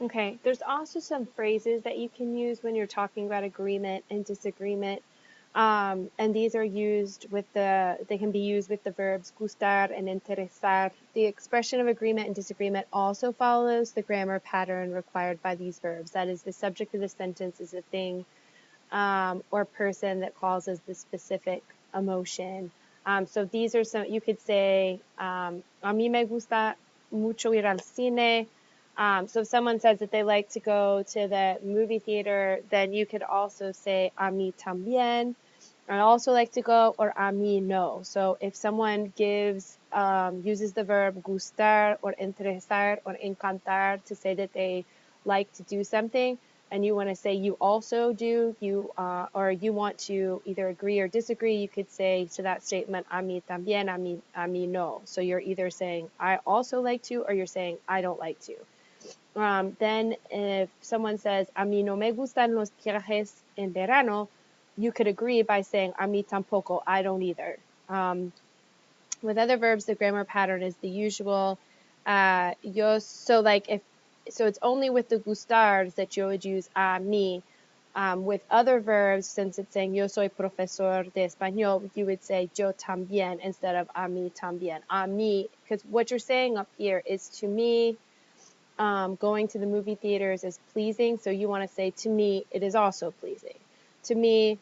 Okay, there's also some phrases that you can use when you're talking about agreement and disagreement. And these are used with they can be used with the verbs gustar and interesar. The expression of agreement and disagreement also follows the grammar pattern required by these verbs. That is, the subject of the sentence is a thing or person that causes the specific emotion. So these are some, you could say, a mí me gusta mucho ir al cine. So if someone says that they like to go to the movie theater, then you could also say a mí también. I also like to go, or a mí no. So if someone uses the verb gustar or interesar or encantar to say that they like to do something, and you want to say you also do, or you want to either agree or disagree, you could say to that statement, a mí también, a mí no. So you're either saying I also like to, or you're saying I don't like to. Then if someone says, a mí no me gustan los viajes en verano, you could agree by saying, a mí tampoco, I don't either. With other verbs, the grammar pattern is the usual. So it's only with the gustars that you would use a mí. With other verbs, since it's saying yo soy profesor de español, you would say yo también instead of a mí también. A mí, because what you're saying up here is to me, going to the movie theaters is pleasing, so you want to say, to me, it is also pleasing. To me,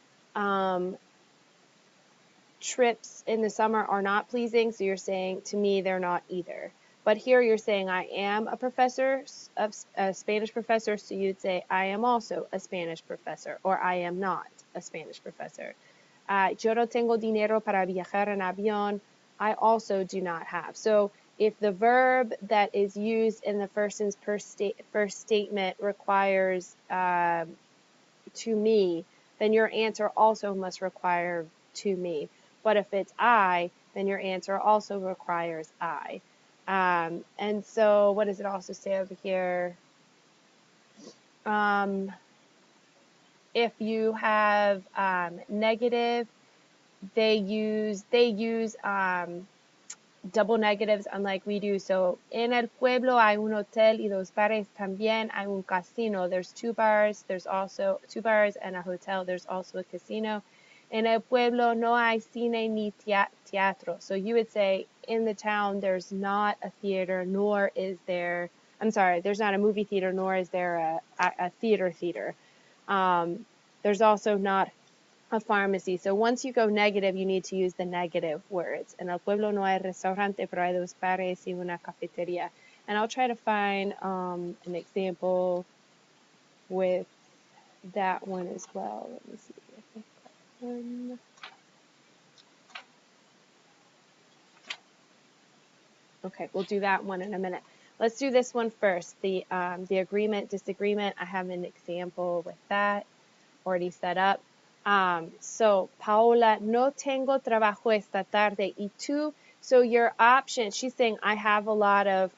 trips in the summer are not pleasing, so you're saying, to me, they're not either. But here you're saying, I am a professor, a Spanish professor, so you'd say, I am also a Spanish professor, or I am not a Spanish professor. Yo no tengo dinero para viajar en avión. I also do not have. So if the verb that is used in the first statement requires to me, then your answer also must require to me. But if it's I, then your answer also requires I. And so what does it also say over here? If you have negative, they use double negatives unlike we do. So en el pueblo hay un hotel y dos bares también hay un casino. There's two bars. There's also two bars and a hotel. There's also a casino. En el pueblo no hay cine ni teatro. So you would say in the town there's not a theater, nor is there. I'm sorry, there's not a movie theater, nor is there a theater. There's also not a pharmacy. So once you go negative, you need to use the negative words. En el pueblo no hay restaurante, pero hay dos bares y una cafetería. And I'll try to find an example with that one as well. Let me see if I've got one. Okay, we'll do that one in a minute. Let's do this one first. The agreement, disagreement. I have an example with that already set up. So Paola, no tengo trabajo esta tarde. Y tú, so your option, she's saying I have a lot of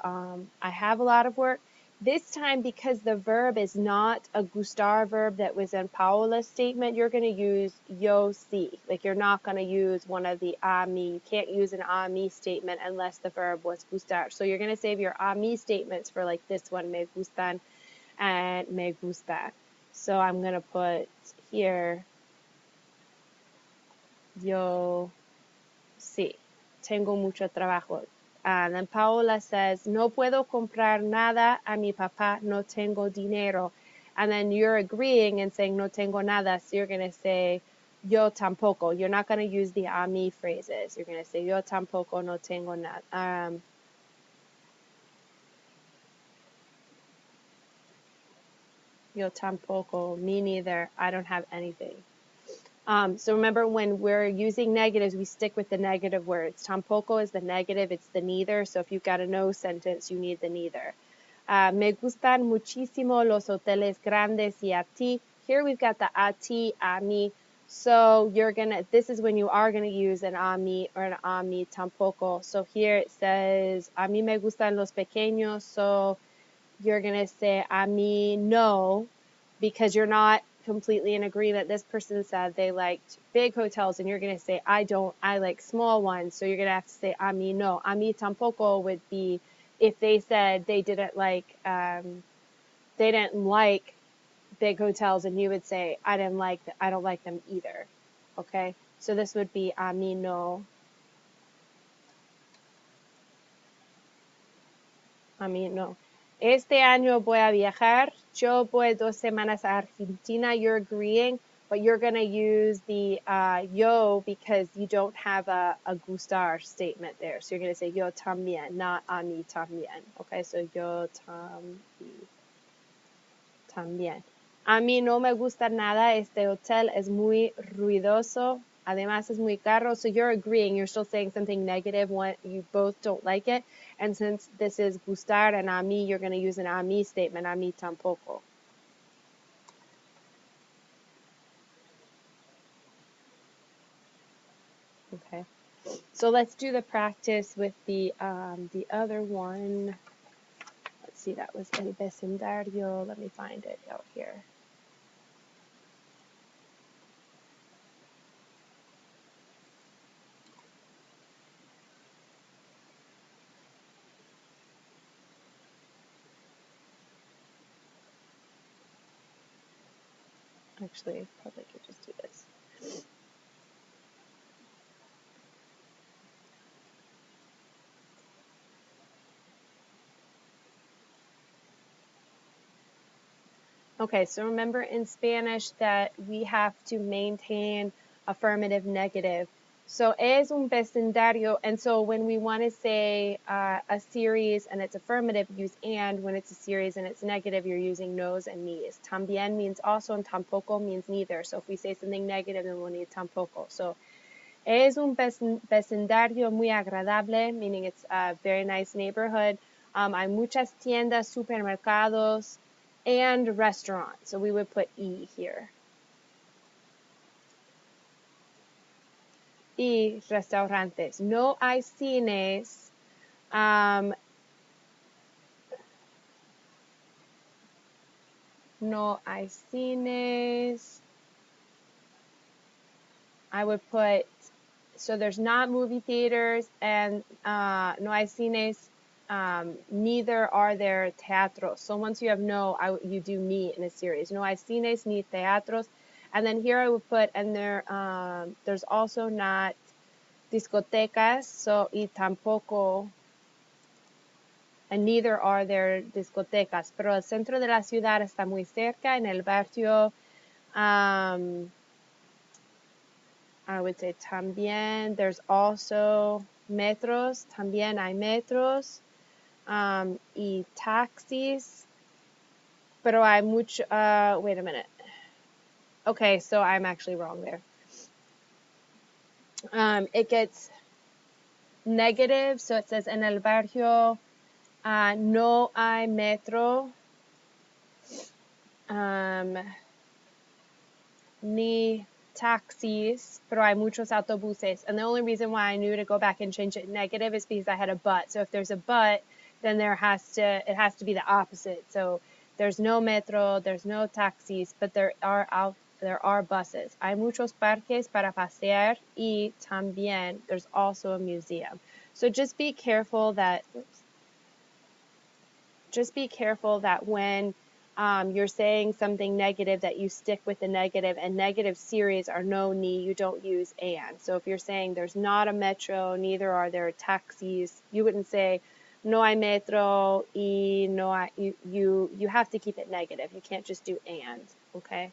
work. This time, because the verb is not a gustar verb that was in Paola's statement, you're going to use yo sí. Like you're not going to use one of the a mí. You can't use an a mí statement unless the verb was gustar. So you're going to save your a mí statements for like this one, me gustan and me gusta. So I'm going to put here, yo sí, tengo mucho trabajo. And then Paola says, no puedo comprar nada a mi papá, no tengo dinero. And then you're agreeing and saying, no tengo nada. So you're going to say, yo tampoco. You're not going to use the a mí phrases. You're going to say, yo tampoco, no tengo nada. Yo tampoco, me neither. I don't have anything. So remember, when we're using negatives, we stick with the negative words. Tampoco is the negative, it's the neither. So if you've got a no sentence, you need the neither. Me gustan muchísimo los hoteles grandes y a ti. Here we've got the a ti, a mí. So this is when you are gonna use an a mí or an a mí tampoco. So here it says, a mí me gustan los pequeños. So you're gonna say a mí no, because you're not completely in agreement. This person said they liked big hotels, and you're going to say, I don't, I like small ones. So you're going to have to say, a mí no. A mí tampoco would be if they said they didn't like, they didn't like big hotels, and you would say, I don't like them either. Okay, so this would be a mí no. A mí no. Este año voy a viajar. Yo voy 2 semanas a Argentina. You're agreeing, but you're going to use the yo because you don't have a gustar statement there. So you're going to say yo también, not a mí también. Okay, so yo también. A mí no me gusta nada. Este hotel es muy ruidoso. Además es muy caro. So you're agreeing. You're still saying something negative when you both don't like it. And since this is gustar and a mí, you're going to use an a mí statement. A mí tampoco. Okay. So let's do the practice with the other one. Let's see. That was el vecindario. Let me find it out here. Actually, I probably could just do this. Okay, so remember in Spanish that we have to maintain affirmative negative. So es un vecindario, and so when we want to say a series and it's affirmative, use and. When it's a series and it's negative, you're using nos and ne's. También means also, and tampoco means neither. So if we say something negative, then we'll need tampoco. So es un vecindario muy agradable, meaning it's a very nice neighborhood. Hay muchas tiendas, supermercados, and restaurants. So we would put y here. Y restaurantes. No hay cines. No hay cines. I would put, so there's not movie theaters, and no hay cines. Neither are there teatros. So once you have no, you do ni in a series. No hay cines ni teatros. And then here I would put, and there's also not discotecas, so y tampoco, and neither are there discotecas. Pero el centro de la ciudad está muy cerca, en el barrio, I would say también. There's also metros, también hay metros, y taxis, pero hay mucho, wait a minute. Okay, so I'm actually wrong there. It gets negative, so it says en el barrio no hay metro, ni taxis, pero hay muchos autobuses. And the only reason why I knew to go back and change it negative is because I had a but. So if there's a but, then it has to be the opposite. So there's no metro, there's no taxis, but there are buses. Hay muchos parques para pasear, y también there's also a museum. So just be careful that when you're saying something negative, that you stick with the negative, and negative series are no, ni, you don't use and. So if you're saying there's not a metro, neither are there taxis, you wouldn't say no hay metro y no hay, you have to keep it negative. You can't just do and, okay?